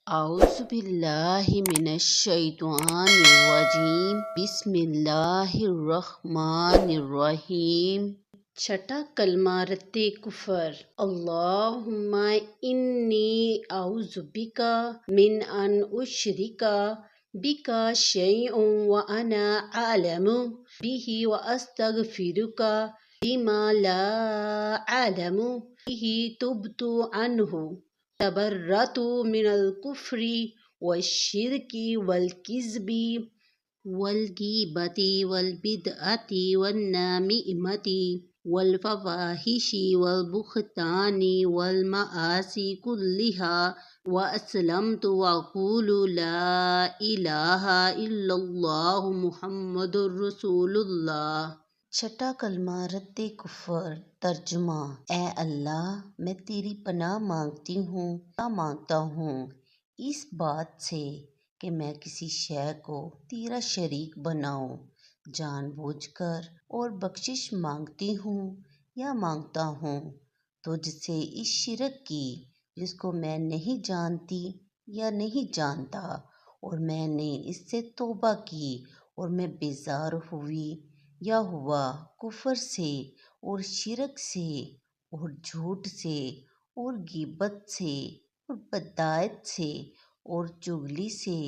اعوذ باللہ من الشیطان الرجیم بسم اللہ الرحمن الرحیم۔ چھٹا کلمہ رد کفر۔ اللہم انی اعوذ بک من ان اشرک بک شیئا وانا اعلم بہ واستغفرک لما لا اعلم بہ تبت عنہ تبرأت من الكفر والشرك والكذب والغيبة والبدعة والنميمة والفواحش والبهتان والمعاصي كلها وأسلمت وأقول لا إله إلا الله محمد رسول الله۔ چھٹا کلمہ رد کفر۔ ترجمہ: اے اللہ، میں تیری پناہ مانگتی ہوں، کیا مانگتا ہوں اس بات سے کہ میں کسی شے کو تیرا شریک بناؤں جان بوجھ کر، اور بخشش مانگتی ہوں یا مانگتا ہوں تجھ سے اس شرک کی جس کو میں نہیں جانتی یا نہیں جانتا، اور میں نے اس سے توبہ کی اور میں بیزار ہوئی یا ہوا کفر سے اور شرک سے اور جھوٹ سے اور غیبت سے اور بدعت سے اور چغلی سے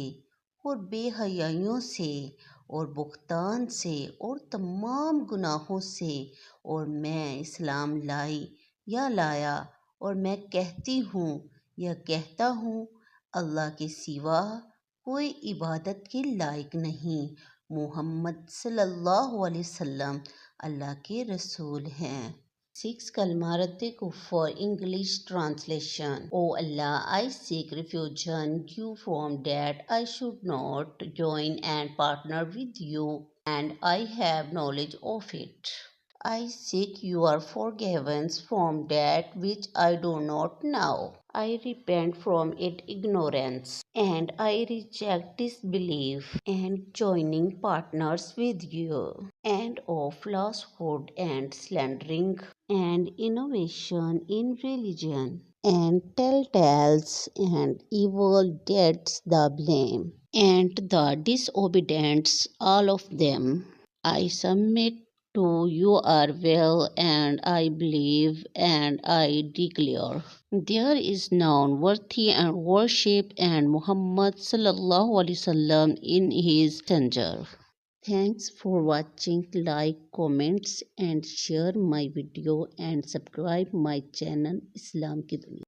اور بے حیائیوں سے اور بہتان سے اور تمام گناہوں سے، اور میں اسلام لائی یا لایا، اور میں کہتی ہوں یا کہتا ہوں اللہ کے سوا کوئی عبادت کے لائق نہیں، محمد صلی اللہ علیہ وسلم اللہ کے رسول ہیں۔ 6 کلمہ رد کفر English translation. O Allah, I seek refuge in you from that I should not join and partner with you, and I have knowledge of it. I seek your forgiveness from that which I do not know. I repent from its ignorance, and I reject disbelief and joining partners with you, and of falsehood and slandering, and innovation in religion, and telltales and evil deeds the blame, and the disobedience all of them. I submit to your will, and I believe, and I declare there is none worthy and worship and Muhammad sallallahu alaihi wasallam in his messenger. Thanks for watching. Like, comments and share my video and subscribe my channel Islam ki Duniya.